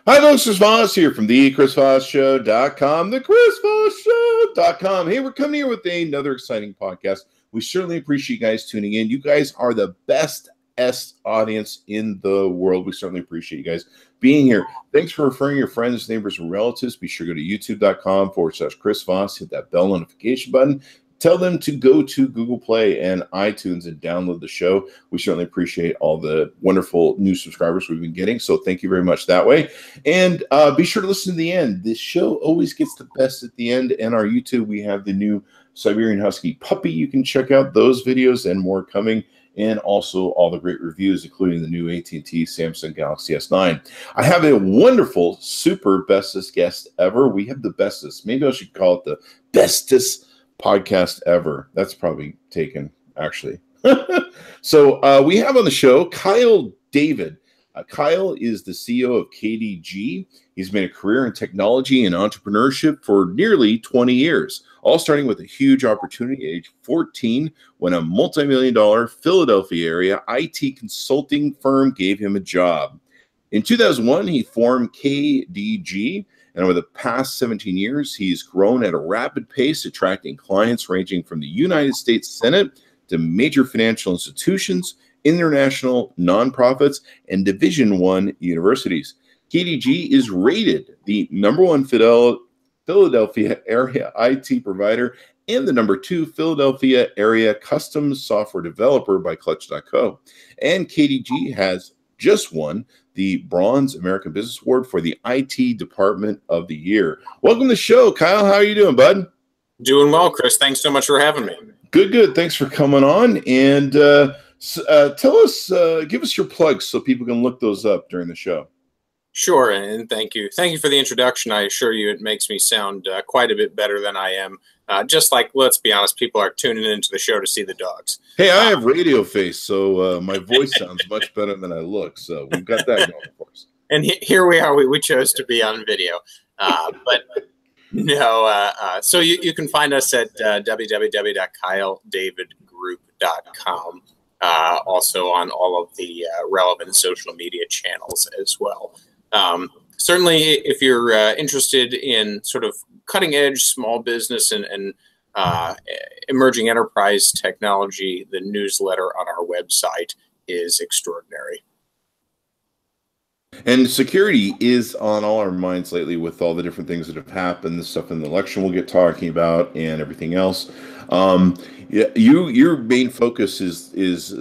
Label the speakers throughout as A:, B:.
A: Hi, folks. Chris Voss here from the ChrisVossShow.com, the ChrisVossShow.com. Hey, we're coming here with another exciting podcast. We certainly appreciate you guys tuning in. You guys are the best audience in the world. We certainly appreciate you guys being here. Thanks for referring your friends, neighbors, and relatives. Be sure to go to youtube.com/Chris Voss. Hit that bell notification button. Tell them to go to Google Play and iTunes and download the show. We certainly appreciate all the wonderful new subscribers we've been getting, so thank you very much that way. And be sure to listen to the end. This show always gets the best at the end. And our YouTube, we have the new Siberian Husky puppy. You can check out those videos and more coming, and also all the great reviews, including the new AT&T Samsung Galaxy S9. I have a wonderful, super bestest guest ever. We have the bestest. Maybe I should call it the bestest podcast ever. That's probably taken, actually. So we have on the show Kyle David. Kyle is the CEO of KDG. He's made a career in technology and entrepreneurship for nearly 20 years, all starting with a huge opportunity at age 14 when a multi-million-dollar Philadelphia area IT consulting firm gave him a job. In 2001, he formed KDG, and over the past 17 years, he's grown at a rapid pace, attracting clients ranging from the United States Senate to major financial institutions, international nonprofits, and Division I universities. KDG is rated the #1 Philadelphia area IT provider and the #2 Philadelphia area custom software developer by Clutch.co. And KDG has just won the Bronze American Business Award for the IT Department of the Year. Welcome to the show, Kyle. How are you doing, bud?
B: Doing well, Chris. Thanks so much for having me.
A: Good. Thanks for coming on. And tell us, give us your plugs so people can look those up during the show.
B: Sure, and thank you. Thank you for the introduction. I assure you it makes me sound quite a bit better than I am. Just like, let's be honest, people are tuning into the show to see the dogs.
A: Hey, I have radio face, so my voice sounds much better than I look. So we've got that going for us.
B: And here we are. We chose to be on video. But no, so you can find us at www.kyledavidgroup.com. Also on all of the relevant social media channels as well. Certainly, if you're interested in sort of cutting edge small business and emerging enterprise technology, the newsletter on our website is extraordinary.
A: And security is on all our minds lately with all the different things that have happened, the stuff in the election we'll get talking about, and everything else. Your main focus is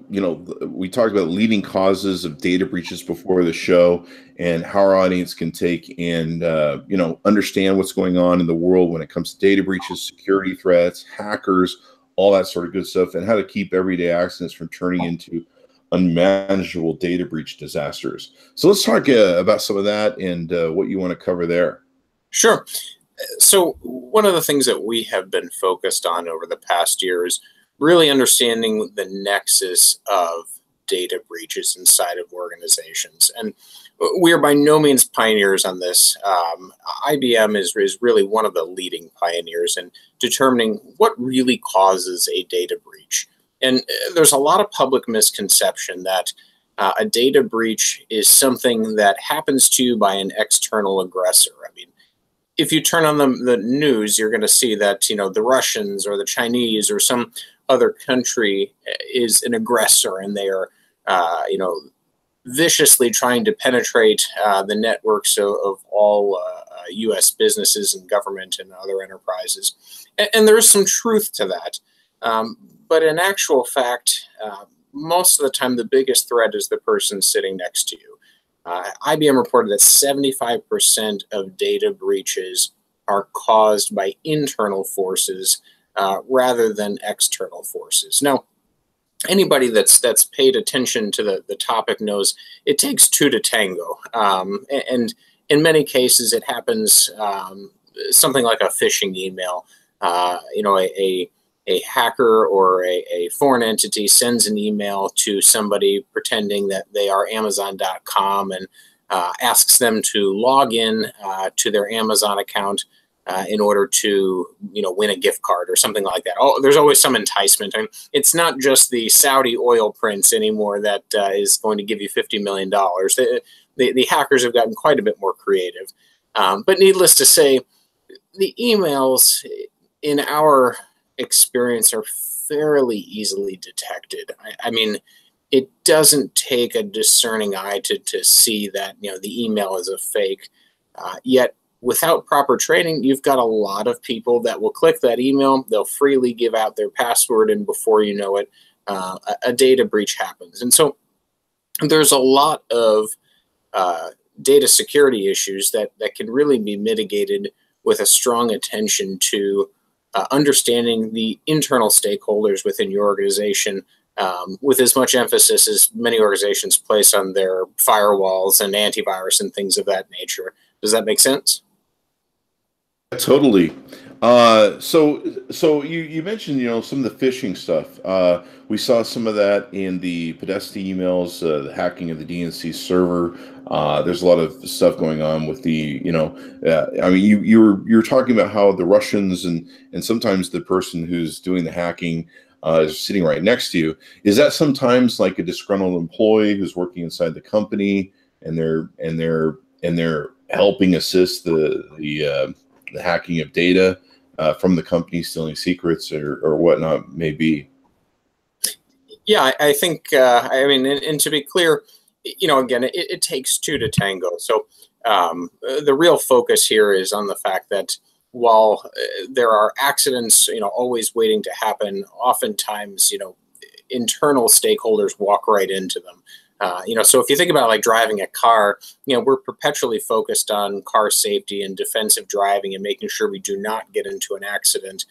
A: we talked about leading causes of data breaches before the show and how our audience can take and understand what's going on in the world when it comes to data breaches, security threats, hackers, all that sort of good stuff, and how to keep everyday accidents from turning into unmanageable data breach disasters. So let's talk about some of that and what you want to cover there.
B: Sure. So one of the things that we have been focused on over the past year is really understanding the nexus of data breaches inside of organizations. And we are by no means pioneers on this. IBM is really one of the leading pioneers in determining what really causes a data breach. And there's a lot of public misconception that a data breach is something that happens to you by an external aggressor. I mean, if you turn on the news, you're going to see that, the Russians or the Chinese or some other country is an aggressor, and they are, viciously trying to penetrate the networks of all U.S. businesses and government and other enterprises. And there is some truth to that. But in actual fact, most of the time, the biggest threat is the person sitting next to you. IBM reported that 75% of data breaches are caused by internal forces rather than external forces. Now, anybody that's paid attention to the topic knows it takes two to tango. And in many cases, it happens something like a phishing email. A hacker or a foreign entity sends an email to somebody pretending that they are amzn.to and asks them to log in to their Amazon account in order to, win a gift card or something like that. Oh, there's always some enticement. I mean, it's not just the Saudi oil prince anymore that is going to give you $50 million. the hackers have gotten quite a bit more creative. But needless to say, the emails, in our experience, are fairly easily detected. I mean, it doesn't take a discerning eye to see that, the email is a fake. Yet, without proper training, you've got a lot of people that will click that email. They'll freely give out their password, and before you know it, a data breach happens. And so there's a lot of data security issues that can really be mitigated with a strong attention to understanding the internal stakeholders within your organization, with as much emphasis as many organizations place on their firewalls and antivirus and things of that nature. Does that make sense?
A: Totally. So you mentioned, some of the phishing stuff. We saw some of that in the Podesta emails, the hacking of the DNC server. There's a lot of stuff going on with the, I mean, you're talking about how the Russians and sometimes the person who's doing the hacking is sitting right next to you. Is that sometimes like a disgruntled employee who's working inside the company and they're helping assist the hacking of data from the company, stealing secrets or whatnot may be?
B: Yeah, I think, and to be clear, again, it takes two to tango. So the real focus here is on the fact that while there are accidents, always waiting to happen, oftentimes, internal stakeholders walk right into them. So if you think about like driving a car, we're perpetually focused on car safety and defensive driving and making sure we do not get into an accident.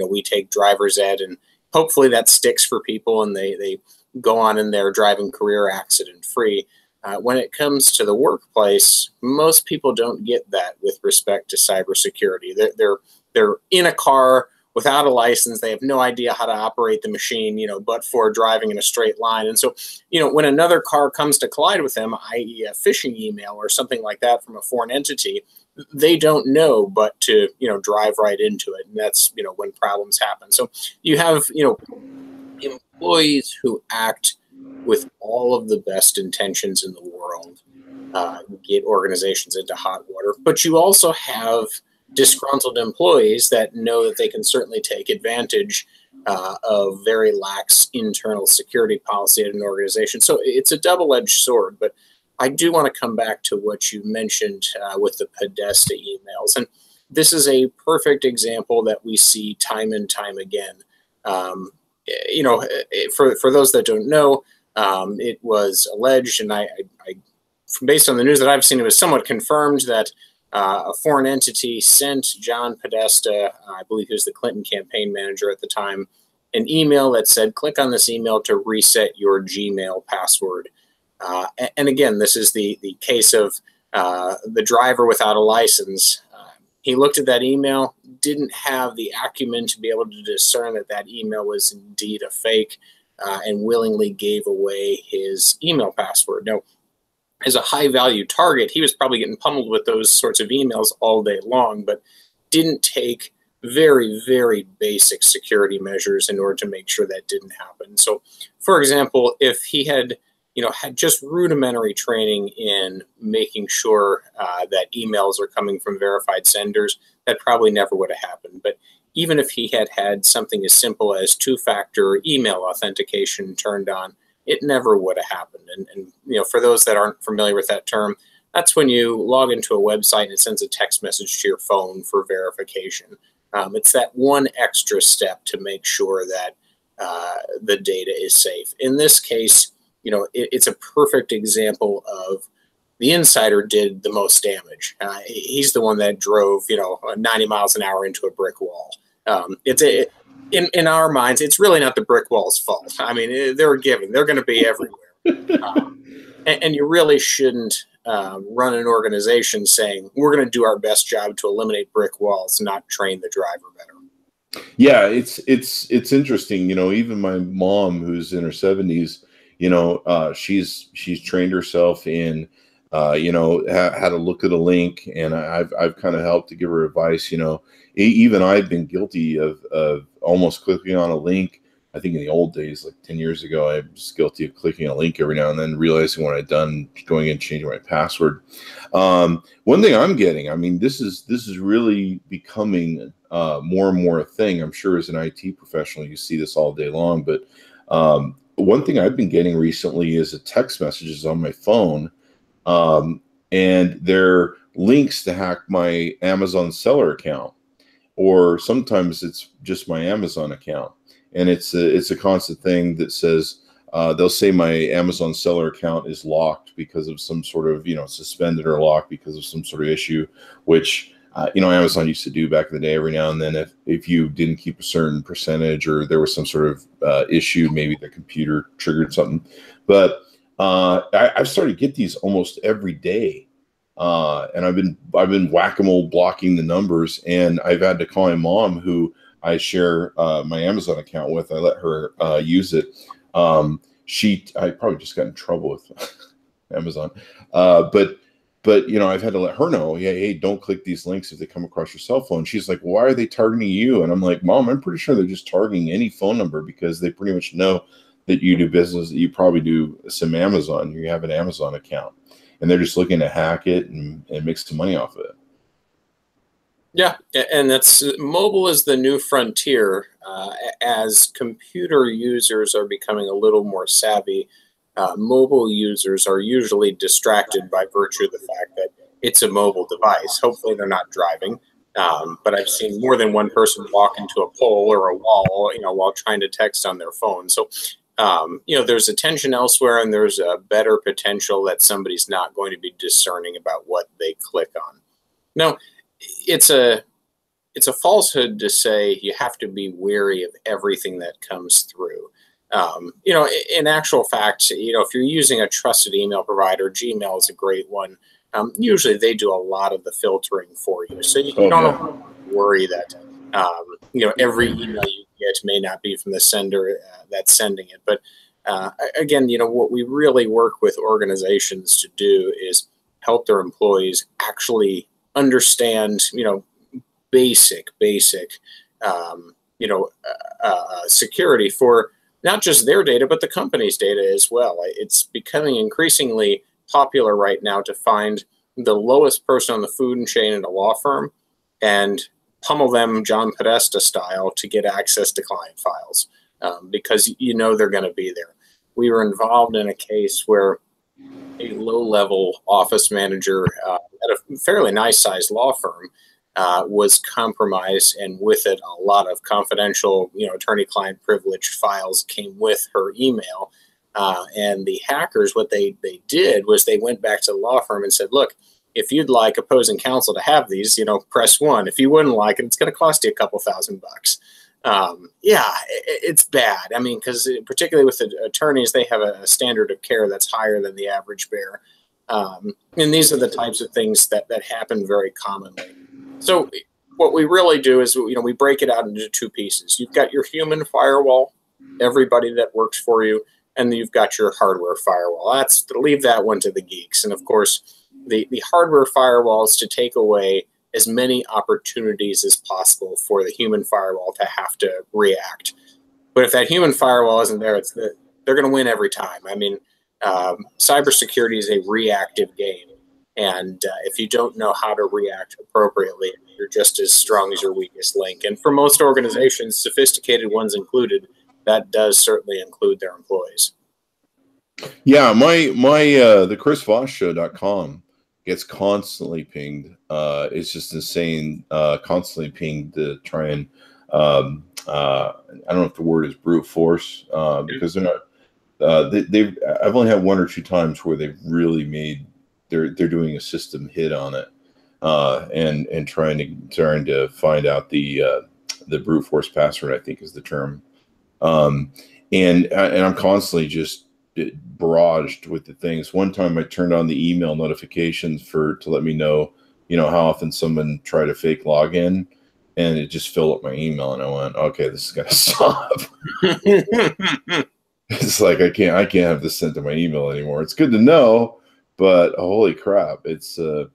B: We take driver's ed, and hopefully that sticks for people and they go on in their driving career accident free. When it comes to the workplace, most people don't get that with respect to cybersecurity. They're in a car without a license. They have no idea how to operate the machine, but for driving in a straight line. And so, when another car comes to collide with them, i.e. a phishing email or something like that from a foreign entity, they don't know but to, drive right into it. And that's, when problems happen. So you have, employees who act with all of the best intentions in the world, get organizations into hot water. But you also have disgruntled employees that know that they can certainly take advantage of very lax internal security policy at an organization. So it's a double-edged sword, but I do want to come back to what you mentioned with the Podesta emails. And this is a perfect example that we see time and time again. For those that don't know, it was alleged, and I based on the news that I've seen, it was somewhat confirmed that a foreign entity sent John Podesta, I believe he was the Clinton campaign manager at the time, an email that said, click on this email to reset your Gmail password. And again, this is the case of the driver without a license. He looked at that email, didn't have the acumen to be able to discern that email was indeed a fake, and willingly gave away his email password. Now, as a high-value target, he was probably getting pummeled with those sorts of emails all day long, but didn't take very, very basic security measures in order to make sure that didn't happen. So, for example, if he had had just rudimentary training in making sure that emails are coming from verified senders, that probably never would have happened. But even if he had had something as simple as two-factor email authentication turned on, it never would have happened. And for those that aren't familiar with that term, that's when you log into a website and it sends a text message to your phone for verification. It's that one extra step to make sure that the data is safe. In this case, it's a perfect example of the insider did the most damage. He's the one that drove, 90 miles an hour into a brick wall. In our minds, it's really not the brick wall's fault. I mean, they're given. They're going to be everywhere. And you really shouldn't run an organization saying, we're going to do our best job to eliminate brick walls, not train the driver better.
A: Yeah, it's interesting. Even my mom, who's in her 70s, she's trained herself in, how to look at a link, and I've kind of helped to give her advice. Even I've been guilty of almost clicking on a link I think in the old days, like 10 years ago, I was guilty of clicking a link every now and then, realizing what I'd done, going in and changing my password. One thing I'm getting, I mean, this is really becoming more and more a thing. I'm sure as an IT professional, you see this all day long. But one thing I've been getting recently is a text messages on my phone, and they're links to hack my Amazon seller account, or sometimes it's just my Amazon account. And it's a constant thing that says, they'll say my Amazon seller account is locked because of some sort of, suspended or locked because of some sort of issue, which, Amazon used to do back in the day. Every now and then, if you didn't keep a certain percentage, or there was some sort of issue, maybe the computer triggered something. But I've started to get these almost every day. And I've been whack-a-mole blocking the numbers, and I've had to call my mom, who I share my Amazon account with. I let her use it. I probably just got in trouble with Amazon, but I've had to let her know, hey, don't click these links if they come across your cell phone. She's like, why are they targeting you? And I'm like, Mom, I'm pretty sure they're just targeting any phone number, because they pretty much know that you do business, that you probably do some Amazon, you have an Amazon account, and they're just looking to hack it and make some money off of it.
B: Yeah, and that's mobile is the new frontier. As computer users are becoming a little more savvy, mobile users are usually distracted by virtue of the fact that it's a mobile device. Hopefully they're not driving, but I've seen more than one person walk into a pole or a wall, while trying to text on their phone. So, there's attention elsewhere, and there's a better potential that somebody's not going to be discerning about what they click on. Now, it's a falsehood to say you have to be wary of everything that comes through. In actual fact, if you're using a trusted email provider, Gmail is a great one. Usually they do a lot of the filtering for you. So you don't have to worry that, every email you get may not be from the sender that's sending it. But again, what we really work with organizations to do is help their employees actually understand, basic, security for not just their data, but the company's data as well. It's becoming increasingly popular right now to find the lowest person on the food chain in a law firm and pummel them John Podesta style to get access to client files, because they're going to be there. We were involved in a case where a low-level office manager at a fairly nice-sized law firm was compromised, and with it, a lot of confidential, attorney-client privileged files came with her email. And the hackers, what they did was they went back to the law firm and said, look, if you'd like opposing counsel to have these, press 1. If you wouldn't like it, it's going to cost you a couple $1,000. It's bad. I mean, because particularly with the attorneys, they have a standard of care that's higher than the average bear. And these are the types of things that happen very commonly. So what we really do is, we break it out into two pieces. You've got your human firewall, everybody that works for you, and then you've got your hardware firewall. Leave that one to the geeks. And of course, the hardware firewall is to take away as many opportunities as possible for the human firewall to have to react. But if that human firewall isn't there, they're going to win every time. I mean, cybersecurity is a reactive game. And if you don't know how to react appropriately, you're just as strong as your weakest link. And for most organizations, sophisticated ones included, that does certainly include their employees.
A: Yeah, the ChrisVossShow.com gets constantly pinged. It's just insane, constantly pinged to try and I don't know if the word is brute force, because they're not. I've only had one or two times where they've really made they're doing a system hit on it, and trying to find out the brute force password, I think is the term. And I'm constantly just barraged with the things. One time I turned on the email notifications to let me know, how often someone tried to fake login, and it just filled up my email, and I went, okay, this is gonna stop. It's like I can't have this sent to my email anymore. It's good to know, but holy crap, it's in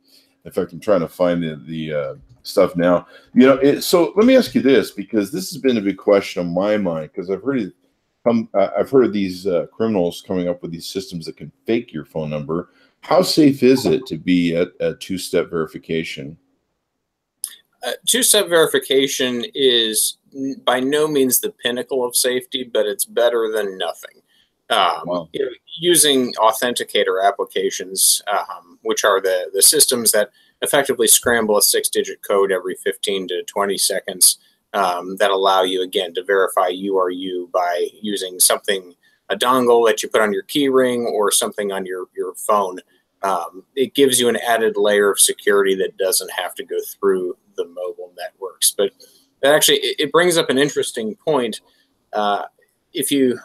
A: fact, I'm trying to find the stuff now. So let me ask you this, because this has been a big question on my mind, because I've heard I've heard of these criminals coming up with these systems that can fake your phone number. How safe is it to be at a two-step verification?
B: Two-step verification is by no means the pinnacle of safety, but it's better than nothing.
A: Wow.
B: Using authenticator applications, which are the systems that effectively scramble a 6-digit code every 15 to 20 seconds that allow you, again, to verify you are you by using something, a dongle that you put on your key ring or something on your phone. It gives you an added layer of security that doesn't have to go through the mobile networks. But that actually, it brings up an interesting point. If you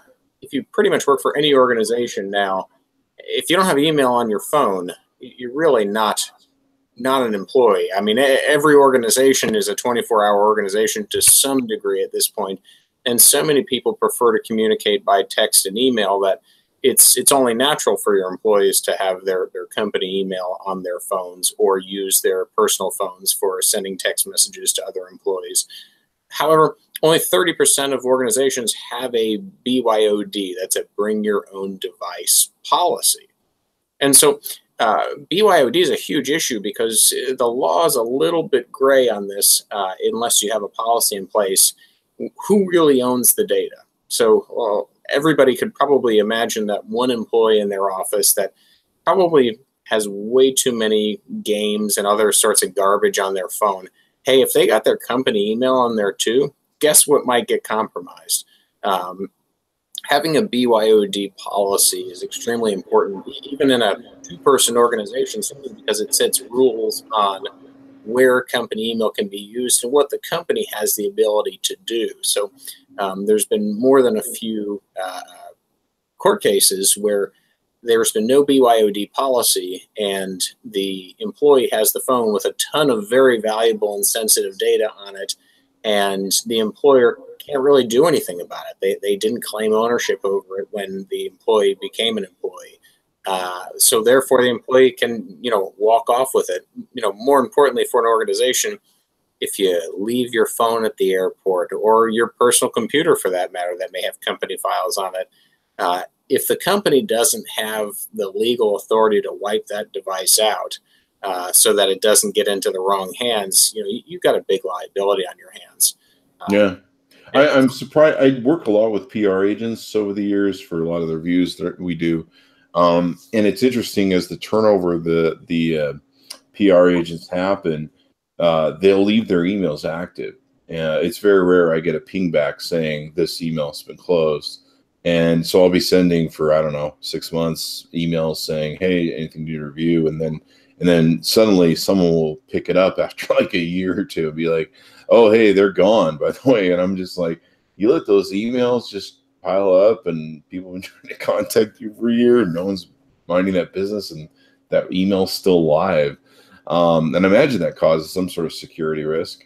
B: pretty much work for any organization now, if you don't have email on your phone, you're really not an employee. I mean, every organization is a 24-hour organization to some degree at this point, and so many people prefer to communicate by text and email that it's only natural for your employees to have their company email on their phones or use their personal phones for sending text messages to other employees. However, only 30% of organizations have a BYOD, that's a bring your own device policy. And so BYOD is a huge issue because the law is a little bit gray on this unless you have a policy in place. Who really owns the data? So everybody could probably imagine that one employee in their office that probably has way too many games and other sorts of garbage on their phone. Hey, if they got their company email on there too, guess what might get compromised? Having a BYOD policy is extremely important, even in a two-person organization, simply because it sets rules on where company email can be used and what the company has the ability to do. So there's been more than a few court cases where there's been no BYOD policy and the employee has the phone with a ton of very valuable and sensitive data on it, and the employer can't really do anything about it. They didn't claim ownership over it when the employee became an employee. So therefore the employee can, walk off with it. More importantly for an organization, if you leave your phone at the airport or your personal computer for that matter that may have company files on it, if the company doesn't have the legal authority to wipe that device out so that it doesn't get into the wrong hands, you've got a big liability on your hands.
A: Yeah. I'm surprised. I work a lot with PR agents over the years for a lot of the reviews that we do. And it's interesting as the turnover of the PR agents happen, they'll leave their emails active. It's very rare I get a ping back saying this email's been closed. And so I'll be sending for, 6 months emails saying, hey, anything to review? And then suddenly someone will pick it up after like a year or two and be like, oh, hey, they're gone, by the way. And I'm just like, you let those emails just pile up and people have been trying to contact you for a year and no one's minding that business and that email's still live. And I imagine that causes some sort of security risk.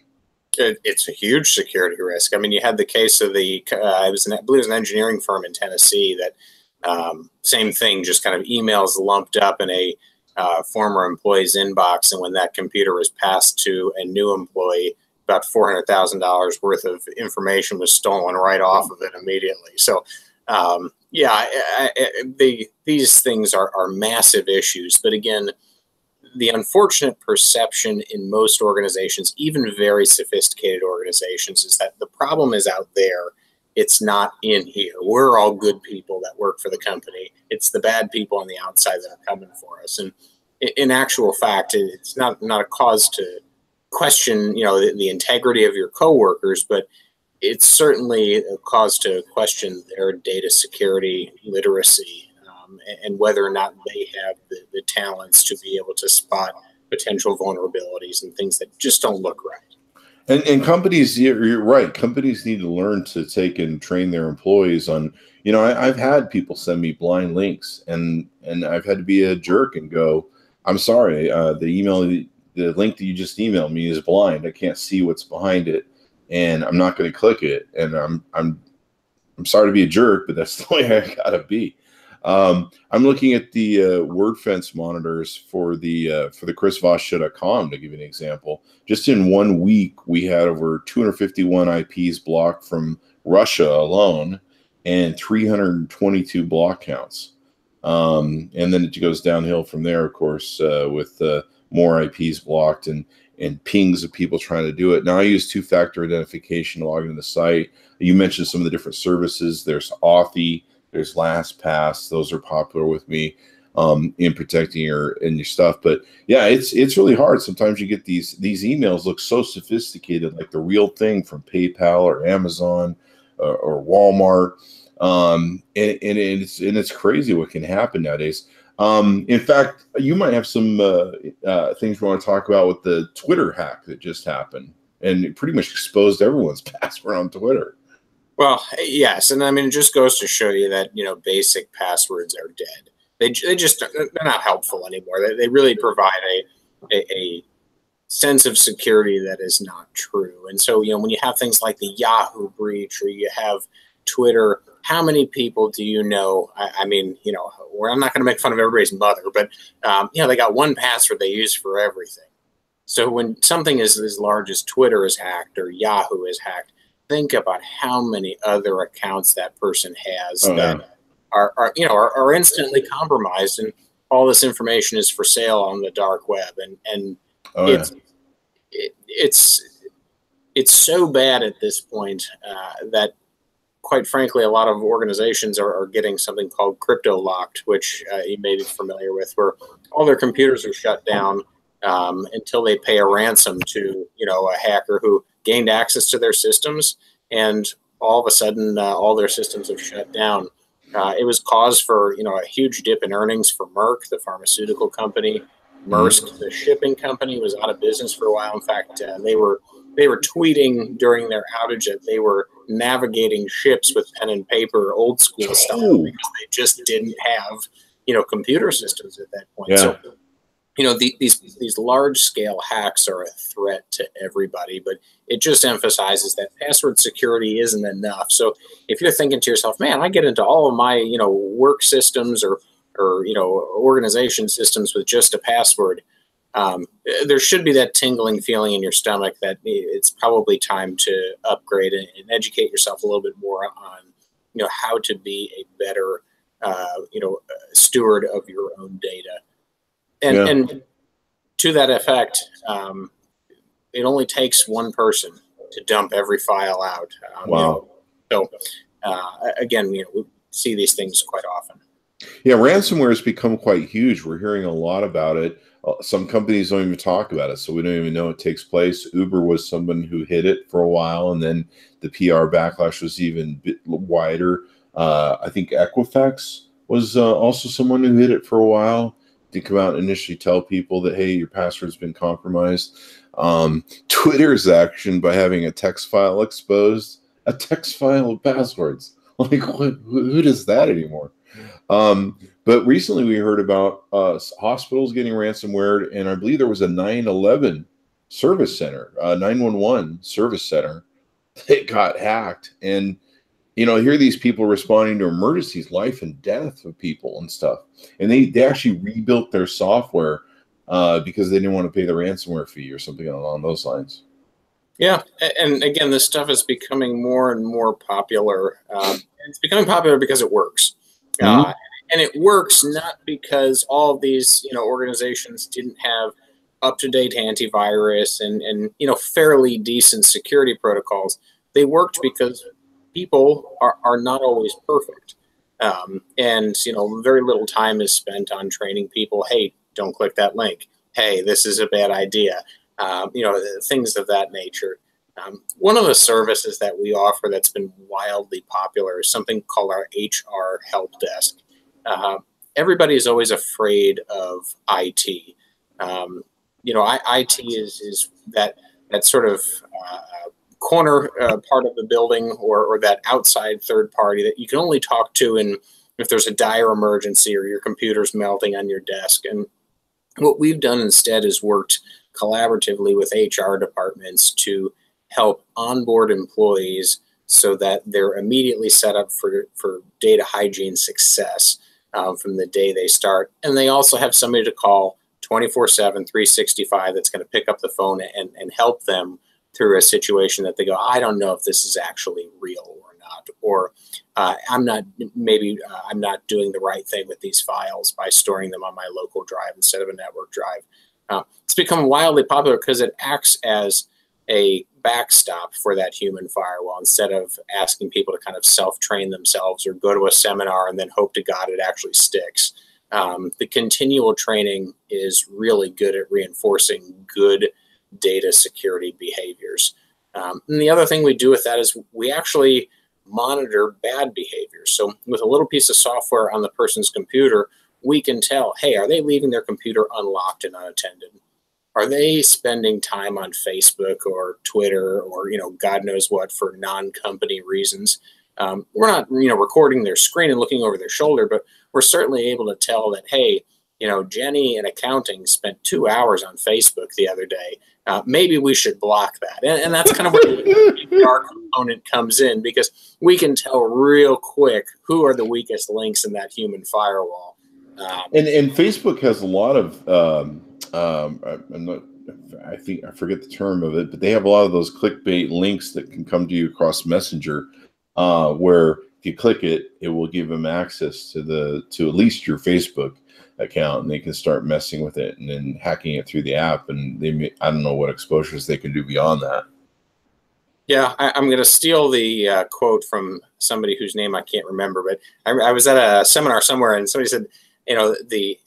B: It's a huge security risk. I mean, you had the case of I believe it was an engineering firm in Tennessee that same thing, just kind of emails lumped up in a former employee's inbox. And when that computer was passed to a new employee, about $400,000 worth of information was stolen right off of it immediately. So, these things are massive issues. But again, the unfortunate perception in most organizations, even very sophisticated organizations, is that the problem is out there. It's not in here. We're all good people that work for the company. It's the bad people on the outside that are coming for us. And in actual fact, it's not a cause to question, the integrity of your coworkers, but it's certainly a cause to question their data security literacy and whether or not they have the talents to be able to spot potential vulnerabilities and things that just don't look right.
A: And companies, you're right. Companies need to learn to take and train their employees on, I've had people send me blind links and I've had to be a jerk and go, I'm sorry, the link that you just emailed me is blind. I can't see what's behind it and I'm not going to click it. And I'm sorry to be a jerk, but that's the way I gotta be. I'm looking at the word fence monitors for the ChrisVossShow.com to give you an example. Just in 1 week, we had over 251 IPs blocked from Russia alone, and 322 block counts. And then it goes downhill from there, of course, with more IPs blocked and pings of people trying to do it. Now I use two-factor identification to log into the site. You mentioned some of the different services. There's Authy, there's LastPass. Those are popular with me in protecting your stuff. But yeah, it's really hard. Sometimes you get these emails look so sophisticated, like the real thing from PayPal or Amazon or Walmart. And it's crazy what can happen nowadays. In fact, you might have some things we want to talk about with the Twitter hack that just happened, and it pretty much exposed everyone's password on Twitter.
B: Well, yes, and I mean, it just goes to show you that basic passwords are dead. They're not helpful anymore. They really provide a sense of security that is not true. And so when you have things like the Yahoo breach, or you have Twitter, how many people do you know? I mean, I'm not going to make fun of everybody's mother, but they got one password they use for everything. So when something as large as Twitter is hacked or Yahoo is hacked, think about how many other accounts that person has that are instantly compromised, and all this information is for sale on the dark web, and it's so bad at this point that, quite frankly, a lot of organizations are getting something called crypto locked, which you may be familiar with, where all their computers are shut down until they pay a ransom to a hacker who gained access to their systems, and all of a sudden all their systems have shut down. It was cause for a huge dip in earnings for Merck, the pharmaceutical company. Maersk, the shipping company, was out of business for a while. In fact, they were tweeting during their outage that they were navigating ships with pen and paper, old school style, because they just didn't have computer systems at that point.
A: Yeah.
B: So these large scale hacks are a threat to everybody, but it just emphasizes that password security isn't enough. So if you're thinking to yourself, man, I get into all of my work systems or organization systems with just a password, there should be that tingling feeling in your stomach that it's probably time to upgrade and educate yourself a little bit more on how to be a better steward of your own data. And to that effect, it only takes one person to dump every file out.
A: Wow.
B: Again, we see these things quite often.
A: Yeah, ransomware has become quite huge. We're hearing a lot about it. Some companies don't even talk about it, so we don't even know it takes place. Uber was someone who hit it for a while, and then the PR backlash was even bit wider. I think Equifax was also someone who hit it for a while. To come out and initially tell people that, hey, your password's been compromised. Twitter's action by having a text file exposed, a text file of passwords. Like, who does that anymore? But recently we heard about hospitals getting ransomware, and I believe there was a 9/11 service center, 911 service center that got hacked. And hear these people responding to emergencies, life and death of people and stuff. And they actually rebuilt their software because they didn't want to pay the ransomware fee or something along those lines.
B: Yeah. And again, this stuff is becoming more and more popular. It's becoming popular because it works. And it works not because all of these, organizations didn't have up-to-date antivirus and fairly decent security protocols. They worked because people are not always perfect. And very little time is spent on training people. Hey, don't click that link. Hey, this is a bad idea. Things of that nature. One of the services that we offer that's been wildly popular is something called our HR Helpdesk. Everybody is always afraid of IT. IT is that sort of corner part of the building or that outside third party that you can only talk to if there's a dire emergency or your computer's melting on your desk. And what we've done instead is worked collaboratively with HR departments to help onboard employees so that they're immediately set up for data hygiene success from the day they start. And they also have somebody to call 24/7, 365 that's going to pick up the phone and help them through a situation that they go, I don't know if this is actually real or not, or I'm not doing the right thing with these files by storing them on my local drive instead of a network drive. It's become wildly popular because it acts as a backstop for that human firewall instead of asking people to kind of self-train themselves or go to a seminar and then hope to God it actually sticks. The continual training is really good at reinforcing good data security behaviors. And the other thing we do with that is we actually monitor bad behaviors. So with a little piece of software on the person's computer, we can tell, hey, are they leaving their computer unlocked and unattended? Are they spending time on Facebook or Twitter or, God knows what for non-company reasons? We're not, recording their screen and looking over their shoulder, but we're certainly able to tell that, hey, Jenny in accounting spent 2 hours on Facebook the other day. Maybe we should block that. And that's kind of where the our component comes in, because we can tell real quick who are the weakest links in that human firewall.
A: And Facebook has a lot of, I forget the term of it, but they have a lot of those clickbait links that can come to you across Messenger, where if you click it, it will give them access to at least your Facebook account, and they can start messing with it and then hacking it through the app. And I don't know what exposures they can do beyond that.
B: Yeah, I'm going to steal the quote from somebody whose name I can't remember, but I was at a seminar somewhere and somebody said,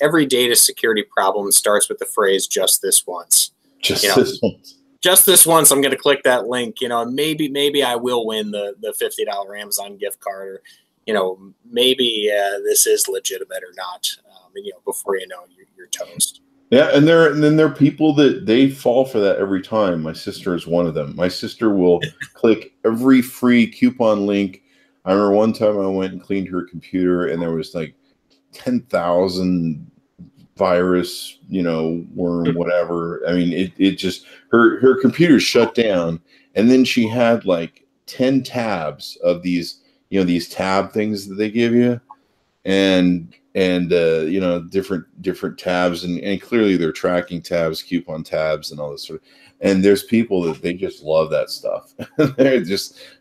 B: every data security problem starts with the phrase "just this once." Just this once, I'm going to click that link. Maybe I will win the $50 Amazon gift card, or maybe this is legitimate or not. Before you know, you're toast.
A: Yeah, and then there are people that they fall for that every time. My sister is one of them. My sister will click every free coupon link. I remember one time I went and cleaned her computer, and there was like 10,000 virus, worm, whatever. I mean, it just, her computer shut down, and then she had like 10 tabs of these, these tab things that they give you, and different tabs, and clearly they're tracking tabs, coupon tabs, and all this sort of. And there's people that they just love that stuff.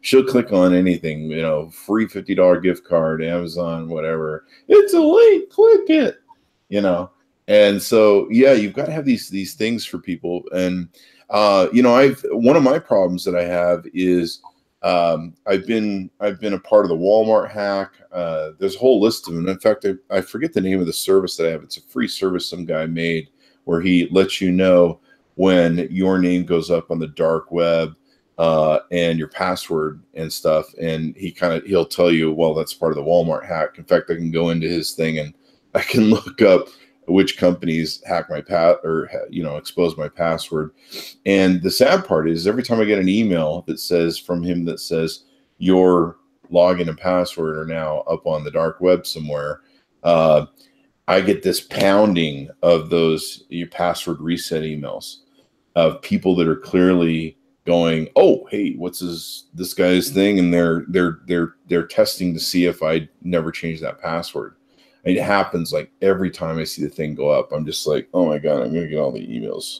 A: She'll click on anything, free $50 gift card, Amazon, whatever. It's a link, click it, And so, yeah, you've got to have these things for people. And, one of my problems that I have is I've been a part of the Walmart hack. There's a whole list of them. In fact, I forget the name of the service that I have. It's a free service some guy made where he lets you know when your name goes up on the dark web and your password and stuff. And he'll tell you, well, that's part of the Walmart hack. In fact, I can go into his thing and I can look up which companies hack my expose my password. And the sad part is every time I get an email that says your login and password are now up on the dark web somewhere, I get this pounding of your password reset emails of people that are clearly going, oh, hey, what's this guy's thing? And they're testing to see if I never change that password. And it happens like every time I see the thing go up. I'm just like, oh my God, I'm going to get all the emails.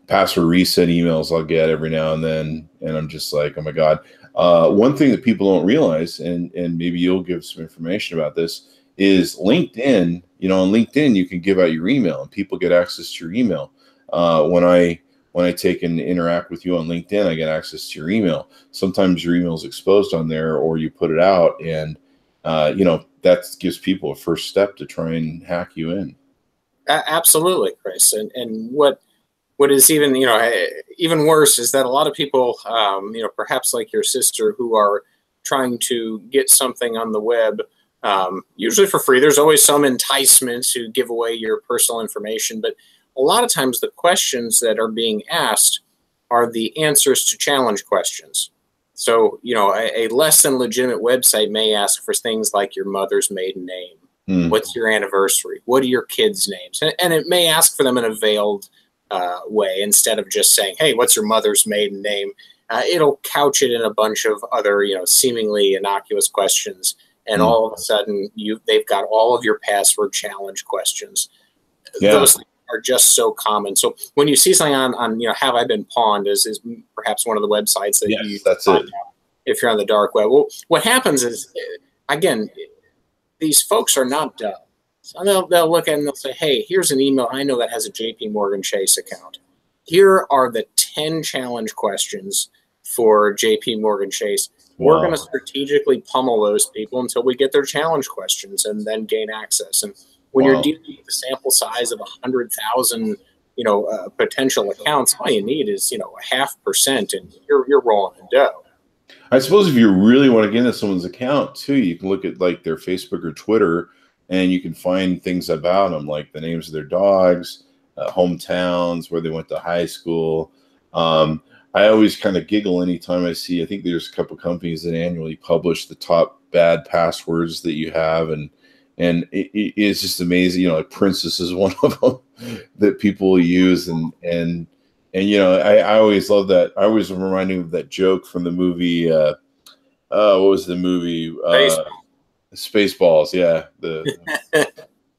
A: Password reset emails I'll get every now and then. And I'm just like, oh my God. One thing that people don't realize, and maybe you'll give some information about this, is LinkedIn. On LinkedIn, you can give out your email and people get access to your email. When I take and interact with you on LinkedIn, I get access to your email. Sometimes your email is exposed on there, or you put it out, and that gives people a first step to try and hack you in.
B: Absolutely, Chris. And what is even even worse is that a lot of people, perhaps like your sister, who are trying to get something on the web, usually for free. There's always some enticement to give away your personal information, but a lot of times the questions that are being asked are the answers to challenge questions. So, a less than legitimate website may ask for things like your mother's maiden name. What's your anniversary? What are your kids' names? And it may ask for them in a veiled way instead of just saying, hey, what's your mother's maiden name? It'll couch it in a bunch of other, seemingly innocuous questions. And all of a sudden, they've got all of your password challenge questions. Yeah. Those things are just so common. So when you see something on Have I Been Pawned, is perhaps one of the websites that
A: yes, that's it.
B: if you're on the dark web. Well, what happens is, again, these folks are not dumb. So they'll look at it and they'll say, hey, here's an email I know that has a JP Morgan Chase account. Here are the 10 challenge questions for JP Morgan Chase.
A: Wow.
B: We're going to strategically pummel those people until we get their challenge questions and then gain access. And when you're dealing with a sample size of 100,000, potential accounts, all you need is, 0.5%, and you're rolling in dough.
A: I suppose if you really want to get into someone's account too, you can look at like their Facebook or Twitter, and you can find things about them, like the names of their dogs, hometowns, where they went to high school. I always kind of giggle anytime I see, I think there's a couple companies that annually publish the top bad passwords that you have. And it's just amazing, like Princess is one of them that people use. And I always love that. I always remind me of that joke from the movie. What was the movie? Spaceballs. Yeah. The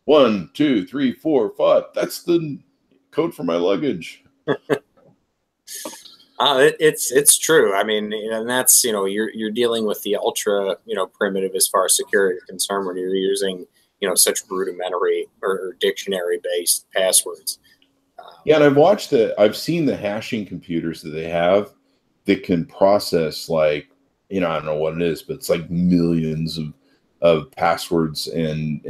A: 1, 2, 3, 4, 5. That's the code for my luggage.
B: It's true. I mean, and that's, you're dealing with the ultra, primitive as far as security is concerned when you're using, such rudimentary or dictionary based passwords.
A: Yeah. And I've seen the hashing computers that they have that can process like, I don't know what it is, but it's like millions of passwords and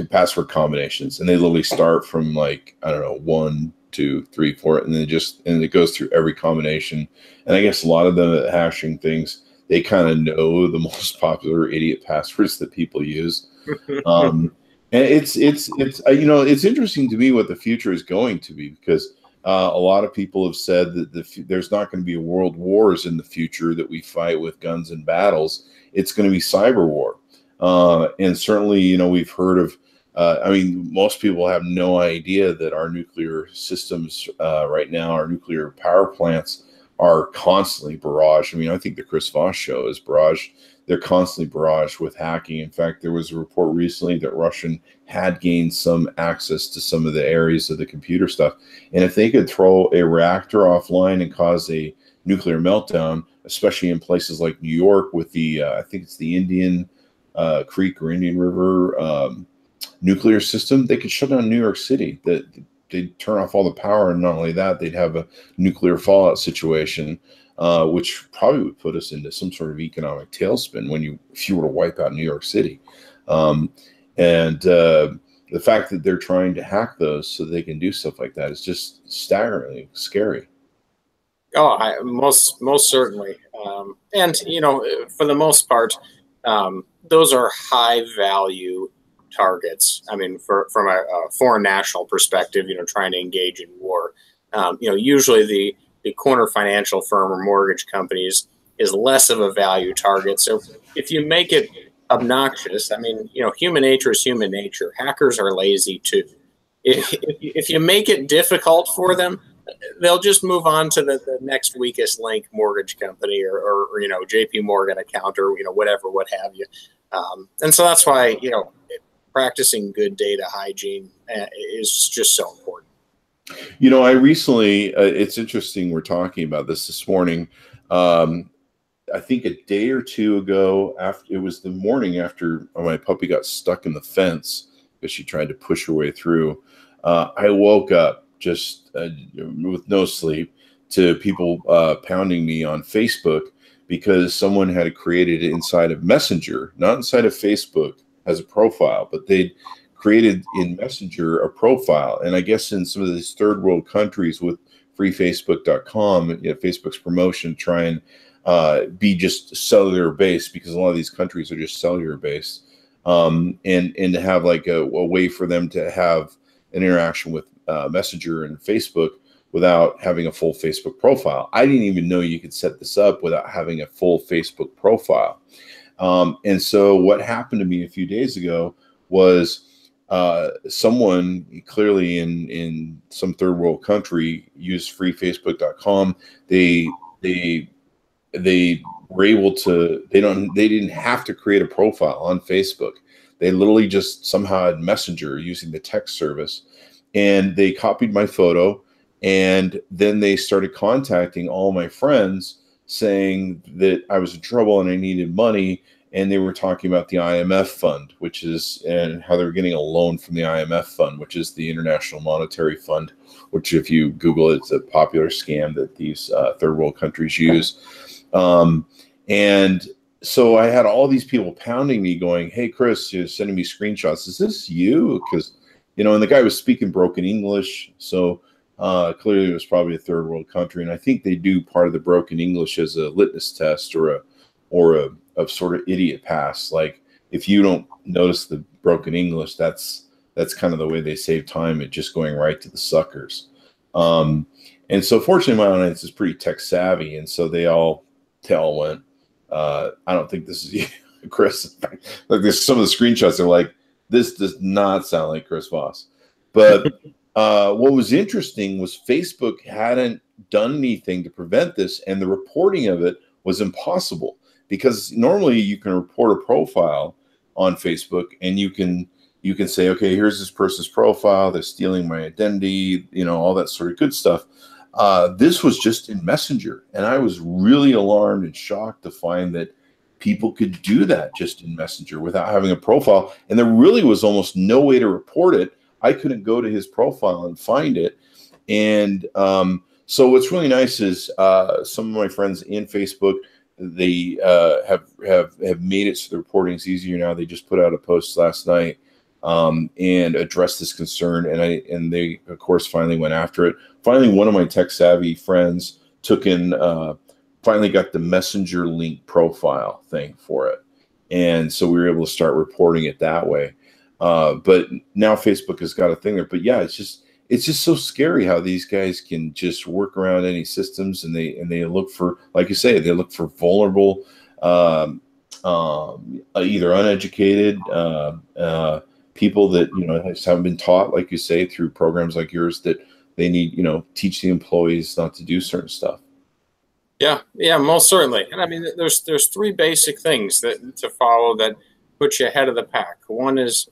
A: password combinations. And they literally start from like, I don't know, 1, 2, 3, 4, and then it goes through every combination. And I guess a lot of the hashing things, they kind of know the most popular idiot passwords that people use. And it's interesting to me what the future is going to be, because a lot of people have said that there's not going to be a world wars in the future that we fight with guns and battles. It's going to be cyber war. And certainly, we've heard of, most people have no idea that our nuclear systems right now, our nuclear power plants, are constantly barraged. I think the Chris Voss Show is barraged. They're constantly barraged with hacking. In fact, there was a report recently that Russian had gained some access to some of the areas of the computer stuff. And if they could throw a reactor offline and cause a nuclear meltdown, especially in places like New York with the, I think it's the Indian Creek or Indian River nuclear system, they could shut down New York City. They'd turn off all the power, and not only that, they'd have a nuclear fallout situation, which probably would put us into some sort of economic tailspin if you were to wipe out New York City. And the fact that they're trying to hack those so they can do stuff like that is just staggeringly scary.
B: Oh, most certainly. And for the most part, those are high value targets. From a foreign national perspective, trying to engage in war, usually the corner financial firm or mortgage companies is less of a value target. So if you make it obnoxious, human nature is human nature. Hackers are lazy too. If you make it difficult for them, they'll just move on to the next weakest link mortgage company or JP Morgan account or whatever, what have you. And so that's why practicing good data hygiene is just so important.
A: I recently, it's interesting we're talking about this morning. I think a day or two ago, it was the morning after my puppy got stuck in the fence because she tried to push her way through. I woke up just with no sleep to people pounding me on Facebook because someone had created it inside of Messenger, not inside of Facebook as a profile, but they'd created in Messenger a profile. And I guess in some of these third world countries with freefacebook.com, Facebook's promotion, try and be just cellular based, because a lot of these countries are just cellular based, and to have like a way for them to have an interaction with Messenger and Facebook without having a full Facebook profile. I didn't even know you could set this up without having a full Facebook profile. And so what happened to me a few days ago was someone clearly in some third world country used freefacebook.com. They were able to, they didn't have to create a profile on Facebook. They literally just somehow had Messenger using the text service, and they copied my photo, and then they started contacting all my friends saying that I was in trouble and I needed money. And they were talking about the IMF fund, which is, and how they were getting a loan from the IMF fund, which is the International Monetary Fund, which if you Google it, it's a popular scam that these third world countries use. And so I had all these people pounding me going, hey, Chris, you're sending me screenshots. Is this you? Because, and the guy was speaking broken English. So clearly it was probably a third world country. And I think they do part of the broken English as a litmus test or a sort of idiot pass. Like if you don't notice the broken English, that's kind of the way they save time at just going right to the suckers. And so fortunately my audience is pretty tech savvy. And so they all went, I don't think this is you, Chris. Like there's some of the screenshots are like, this does not sound like Chris Voss. But what was interesting was Facebook hadn't done anything to prevent this, and the reporting of it was impossible, because normally you can report a profile on Facebook and you can say, okay, here's this person's profile, they're stealing my identity, all that sort of good stuff. This was just in Messenger, and I was really alarmed and shocked to find that people could do that just in Messenger without having a profile. And there really was almost no way to report it. I couldn't go to his profile and find it. And so what's really nice is some of my friends in Facebook, they have made it so the reporting is easier now. They just put out a post last night and addressed this concern, and they of course finally went after it. Finally, one of my tech savvy friends finally got the Messenger link profile thing for it, and so we were able to start reporting it that way. But now Facebook has got a thing there. But yeah, it's just so scary how these guys can just work around any systems, and they look for, like you say, they look for vulnerable, either uneducated people that haven't been taught, like you say, through programs like yours, that they need teach the employees not to do certain stuff.
B: Yeah, most certainly. And I mean, there's three basic things to follow that put you ahead of the pack. One is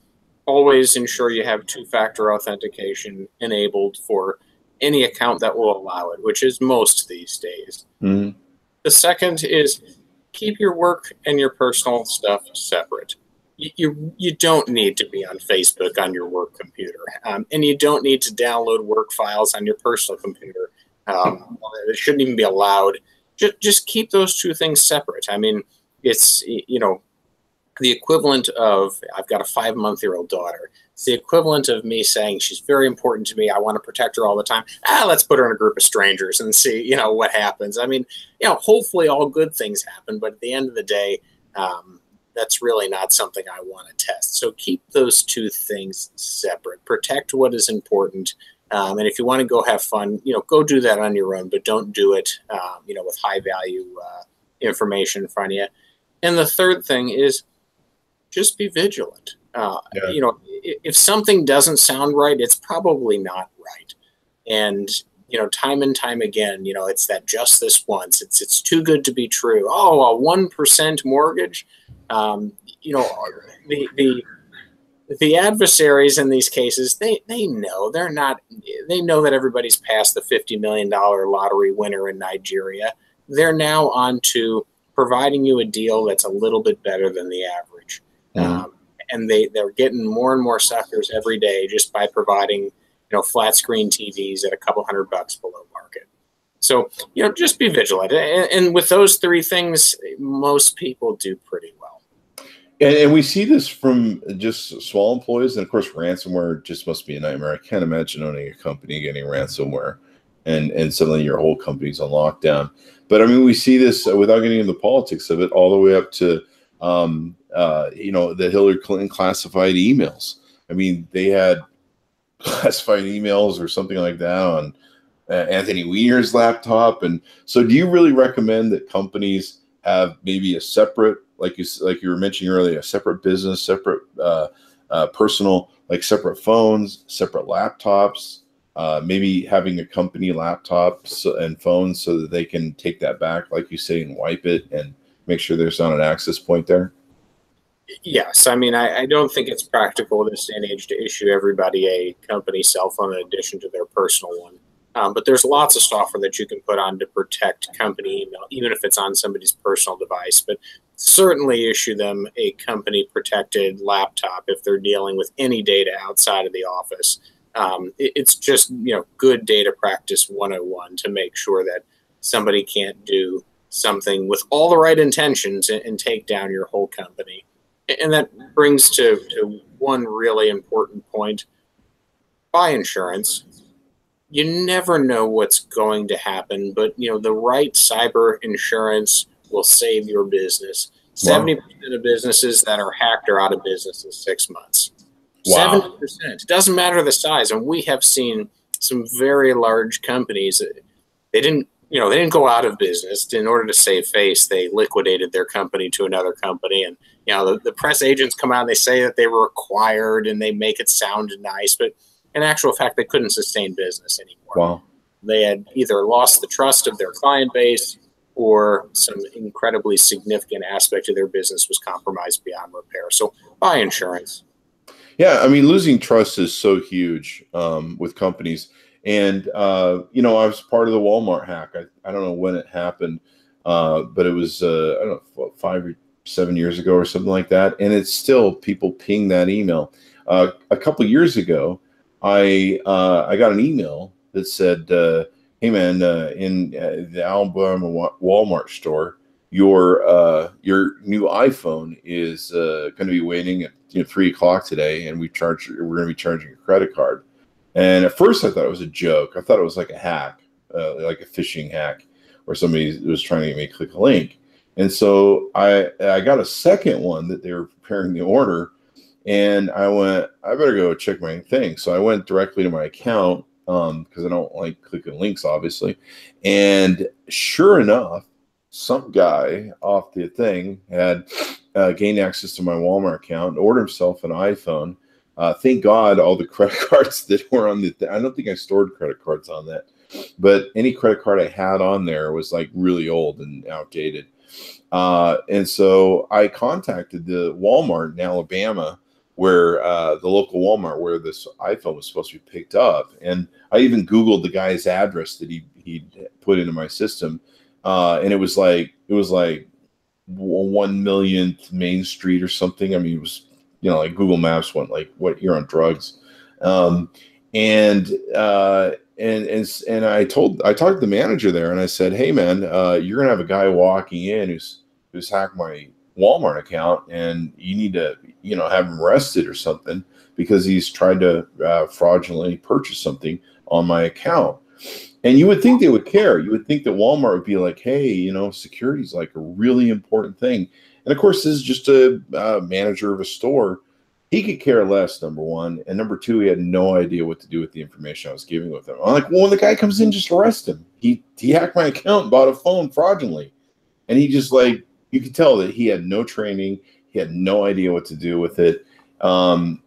B: always ensure you have two-factor authentication enabled for any account that will allow it, which is most these days.
A: Mm-hmm.
B: The second is keep your work and your personal stuff separate. You don't need to be on Facebook on your work computer, and you don't need to download work files on your personal computer. It shouldn't even be allowed. Just keep those two things separate. I mean, it's, the equivalent of, I've got a 5-month-old daughter. It's the equivalent of me saying she's very important to me. I want to protect her all the time. Let's put her in a group of strangers and see, what happens. I mean, hopefully all good things happen, but at the end of the day, that's really not something I want to test. So keep those two things separate. Protect what is important. And if you want to go have fun, go do that on your own, but don't do it, with high value information in front of you. And the third thing is just be vigilant. If something doesn't sound right, it's probably not right. And, time and time again, it's that just this once, it's too good to be true. Oh, a 1% mortgage. The adversaries in these cases, they know they know that everybody's past the $50 million lottery winner in Nigeria. They're now on to providing you a deal that's a little bit better than the average.
A: Mm-hmm.
B: And they're getting more and more suckers every day just by providing, flat screen TVs at a couple $100 below market. So, just be vigilant. And with those three things, most people do pretty well.
A: And we see this from just small employees, and of course, ransomware just must be a nightmare. I can't imagine owning a company getting ransomware, and suddenly your whole company's on lockdown. But I mean, we see this without getting into the politics of it, all the way up to the Hillary Clinton classified emails. I mean, they had classified emails or something like that on Anthony Weiner's laptop. And so, do you really recommend that companies have maybe a separate, like you were mentioning earlier, a separate business, separate personal, like separate phones, separate laptops, maybe having a company laptop and phones so that they can take that back, like you say, and wipe it and make sure there's not an access point there?
B: Yes. I mean, I don't think it's practical this day and age to issue everybody a company cell phone in addition to their personal one. But there's lots of software that you can put on to protect company email, even if it's on somebody's personal device. But certainly issue them a company protected laptop if they're dealing with any data outside of the office. It's just, good data practice 101 to make sure that somebody can't do something with all the right intentions and take down your whole company. And that brings to one really important point. Buy insurance. You never know what's going to happen, but the right cyber insurance will save your business. 70% of businesses that are hacked are out of business in 6 months.
A: Wow.
B: 70%. It doesn't matter the size. And we have seen some very large companies. They didn't go out of business. In order to save face, they liquidated their company to another company. And, the press agents come out and they say that they were acquired and they make it sound nice, but in actual fact, they couldn't sustain business anymore.
A: Wow.
B: They had either lost the trust of their client base or some incredibly significant aspect of their business was compromised beyond repair. So buy insurance.
A: Yeah, I mean, losing trust is so huge with companies. And, I was part of the Walmart hack. I don't know when it happened, but it was, I don't know, 5 or 7 years ago or something like that. And it's still people ping that email. A couple of years ago, I got an email that said, hey, man, in the Alabama Walmart store, your new iPhone is going to be waiting at 3 o'clock today, and we're going to be charging a credit card. And at first, I thought it was a joke. I thought it was like a hack, like a phishing hack, where somebody was trying to get me to click a link. And so I got a second one that they were preparing the order, and I went, I better go check my thing. So I went directly to my account because I don't like clicking links, obviously. And sure enough, some guy off the thing had gained access to my Walmart account and ordered himself an iPhone. Thank God all the credit cards that were on I don't think I stored credit cards on that, but any credit card I had on there was like really old and outdated. And so I contacted the Walmart in Alabama, where the local Walmart where this iPhone was supposed to be picked up. And I even Googled the guy's address that he put into my system. And it was like 1 millionth Main Street or something. I mean, it was, like Google Maps went like, what, you're on drugs. And I talked to the manager there and I said, hey man, you're going to have a guy walking in who's hacked my Walmart account, and you need to, have him arrested or something because he's tried to fraudulently purchase something on my account. And you would think they would care. You would think that Walmart would be like, hey, security is like a really important thing. And of course, this is just a manager of a store. He could care less, number one. And number two, he had no idea what to do with the information I was giving with him. I'm like, well, when the guy comes in, just arrest him. He hacked my account and bought a phone fraudulently. And he just you could tell that he had no training. He had no idea what to do with it. And,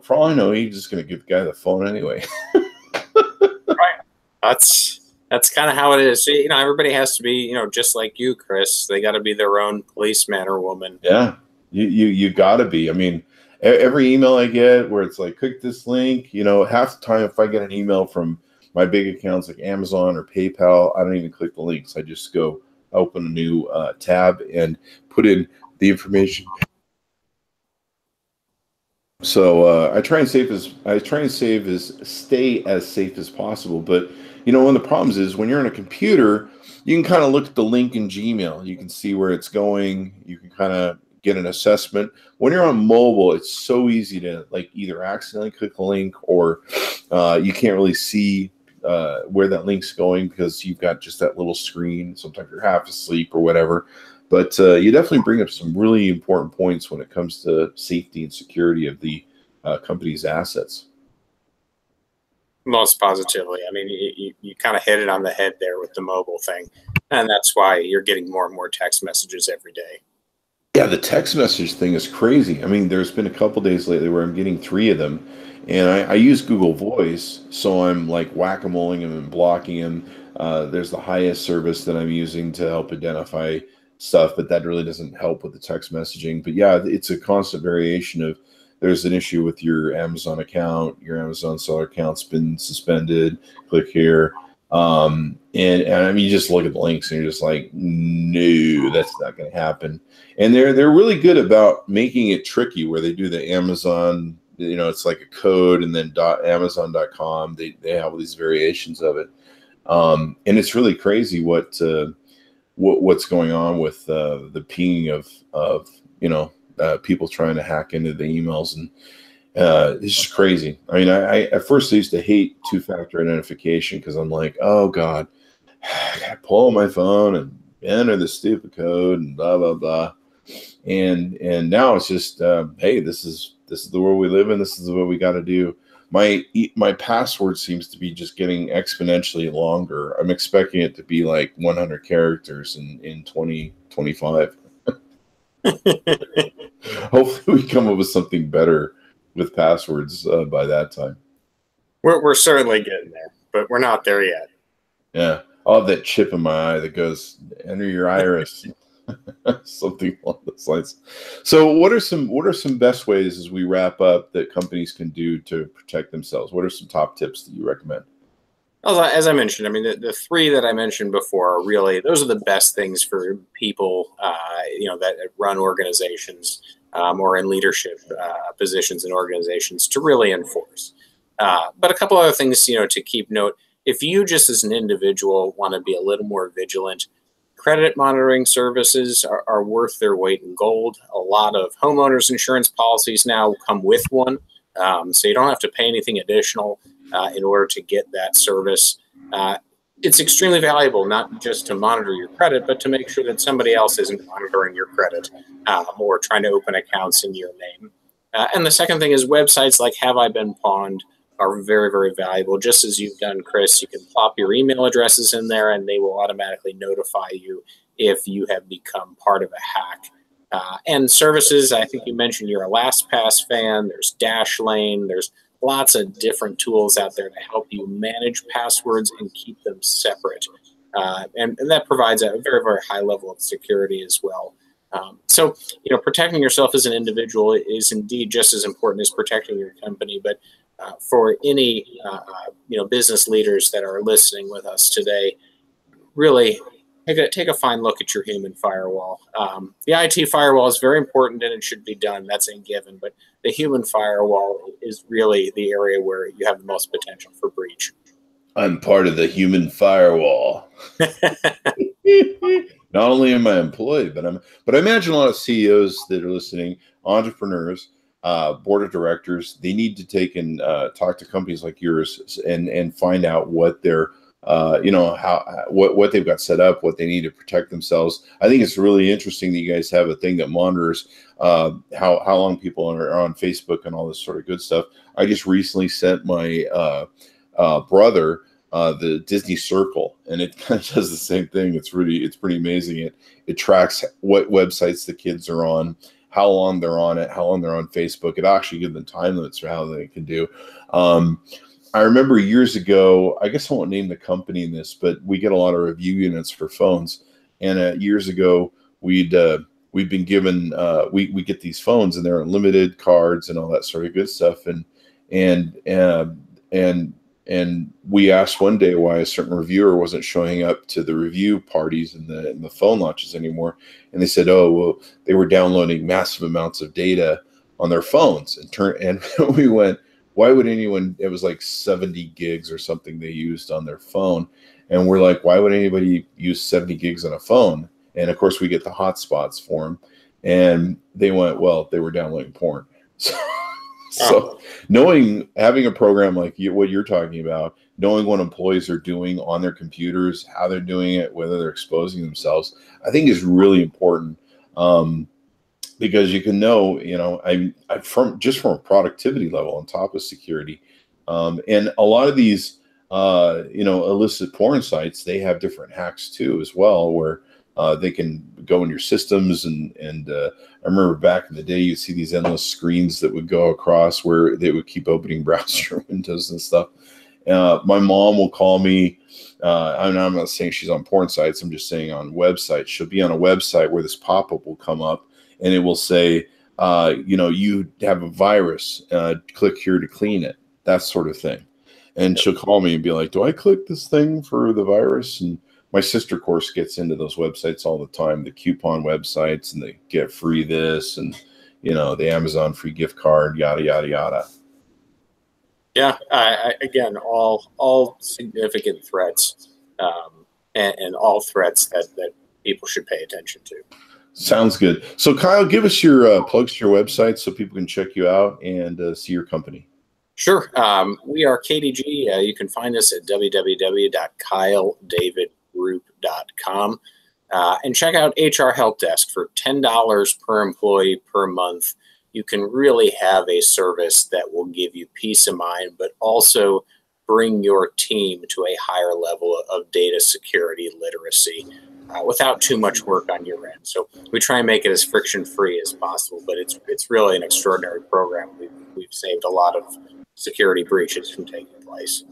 A: for all I know, he's just going to give the guy the phone anyway.
B: Right. That's kind of how it is. See, everybody has to be, just like you, Chris. They got to be their own policeman or woman.
A: Yeah, you got to be. I mean, every email I get where it's like, click this link, half the time if I get an email from my big accounts like Amazon or PayPal, I don't even click the links. I just go open a new tab and put in the information. So I try and stay as safe as possible. But one of the problems is when you're on a computer, you can kind of look at the link in Gmail. You can see where it's going. You can kind of get an assessment. When you're on mobile, it's so easy to either accidentally click a link or you can't really see where that link's going because you've got just that little screen. Sometimes you're half asleep or whatever. But you definitely bring up some really important points when it comes to safety and security of the company's assets.
B: Most positively. I mean, you kind of hit it on the head there with the mobile thing. And that's why you're getting more and more text messages every day.
A: Yeah, the text message thing is crazy. I mean, there's been a couple days lately where I'm getting 3 of them. And I use Google Voice, so I'm whack-a-moling them and blocking them. There's the highest service that I'm using to help identify stuff, but that really doesn't help with the text messaging. But yeah, it's a constant variation of there's an issue with your Amazon account, your Amazon seller account's been suspended. Click here. And I mean, you just look at the links and you're just like, no, that's not going to happen. And they're really good about making it tricky, where they do the Amazon, it's like a code and then amzn.to. They have all these variations of it. And it's really crazy what's going on with the pinging of people trying to hack into the emails, and it's just crazy. I mean, I at first I used to hate two-factor identification because I'm like, oh God, I gotta pull out my phone and enter the stupid code and blah blah blah. And now it's just, hey, this is the world we live in. This is what we got to do. My password seems to be just getting exponentially longer. I'm expecting it to be like 100 characters in 2025. Hopefully we come up with something better with passwords by that time.
B: We're certainly getting there, but we're not there yet.
A: Yeah, I'll have that chip in my eye that goes, enter your iris. Something along those lines. So what are some best ways, as we wrap up, that companies can do to protect themselves? What are some top tips that you recommend?
B: As I mentioned, I mean, the three that I mentioned before are really, those are the best things for people, that run organizations or in leadership positions in organizations to really enforce. But a couple other things, to keep note. If you just as an individual want to be a little more vigilant, credit monitoring services are worth their weight in gold. A lot of homeowners insurance policies now come with one, so you don't have to pay anything additional in order to get that service. It's extremely valuable, not just to monitor your credit, but to make sure that somebody else isn't monitoring your credit or trying to open accounts in your name. And the second thing is websites like Have I Been Pawned are very, very valuable. Just as you've done, Chris, you can plop your email addresses in there and they will automatically notify you if you have become part of a hack. And services, I think you mentioned you're a LastPass fan. There's Dashlane. There's lots of different tools out there to help you manage passwords and keep them separate. And that provides a very, very high level of security as well. So, protecting yourself as an individual is indeed just as important as protecting your company. But for any, business leaders that are listening with us today, really take a fine look at your human firewall. The IT firewall is very important and it should be done. That's a given. But the human firewall is really the area where you have the most potential for breach.
A: I'm part of the human firewall. Not only am I employed, but I imagine a lot of CEOs that are listening, entrepreneurs, board of directors, they need to take and talk to companies like yours and find out what they're what they've got set up, what they need to protect themselves. I think it's really interesting that you guys have a thing that monitors how long people are on Facebook and all this sort of good stuff. I just recently sent my brother the Disney Circle, and it kind of does the same thing. It's pretty amazing. It tracks what websites the kids are on, how long they're on it, how long they're on Facebook. It actually gives them time limits for how they can do. I remember years ago, I guess I won't name the company in this, but we get a lot of review units for phones. And years ago, we'd been given, we get these phones and they're unlimited cards and all that sort of good stuff. And we asked one day why a certain reviewer wasn't showing up to the review parties and the phone launches anymore. And they said, oh, well, they were downloading massive amounts of data on their phones. And we went, why would anyone, it was like 70 gigs or something they used on their phone. And we're like, why would anybody use 70 gigs on a phone? And of course we get the hotspots for them. And they went, well, they were downloading porn. So having a program like what you're talking about, knowing what employees are doing on their computers, how they're doing it, whether they're exposing themselves, I think is really important. Because you can know, from a productivity level on top of security. And a lot of these, illicit porn sites, they have different hacks too as well, where they can go in your systems. And I remember back in the day, you'd see these endless screens that would go across where they would keep opening browser windows and stuff. My mom will call me. I'm not saying she's on porn sites. I'm just saying on websites. She'll be on a website where this pop-up will come up and it will say, you have a virus, click here to clean it, that sort of thing. And she'll call me and be like, do I click this thing for the virus? And my sister, of course, gets into those websites all the time, the coupon websites, and they get free this and, the Amazon free gift card, yada, yada, yada.
B: Yeah. Again, all significant threats and all threats that people should pay attention to.
A: Sounds good. So, Kyle, give us your plugs to your website so people can check you out and see your company.
B: Sure. We are KDG. You can find us at www.kyledavidgroup.com and check out HR Helpdesk for $10 per employee per month. You can really have a service that will give you peace of mind, but also bring your team to a higher level of data security literacy without too much work on your end. So we try and make it as friction-free as possible, but it's really an extraordinary program. We've saved a lot of security breaches from taking place.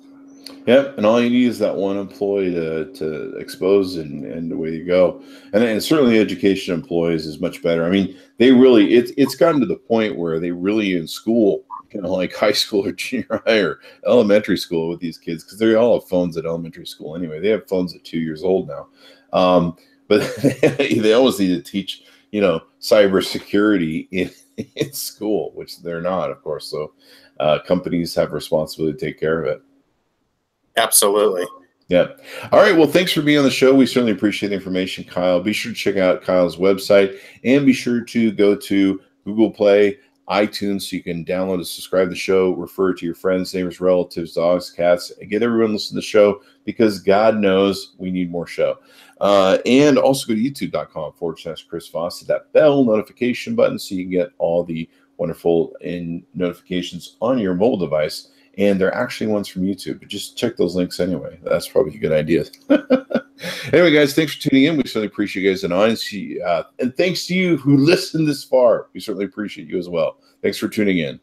A: Yep, and all you need is that one employee to expose, and away you go. And certainly education employees is much better. I mean, they really, it's gotten to the point where they really in school, like high school or junior high or elementary school with these kids, because they all have phones at elementary school anyway. They have phones at 2 years old now. But they always need to teach, cybersecurity in school, which they're not, of course. So companies have a responsibility to take care of it.
B: Absolutely.
A: Yeah. All right. Well, thanks for being on the show. We certainly appreciate the information, Kyle. Be sure to check out Kyle's website and be sure to go to Google Play, iTunes, so you can download and subscribe to the show, refer it to your friends, neighbors, relatives, dogs, cats, and get everyone to listen to the show because God knows we need more show. And also go to youtube.com/Chris Voss, hit that bell notification button so you can get all the wonderful notifications on your mobile device. And they're actually ones from YouTube, but just check those links anyway. That's probably a good idea. Anyway, guys, thanks for tuning in. We certainly appreciate you guys' honesty. And thanks to you who listened this far. We certainly appreciate you as well. Thanks for tuning in.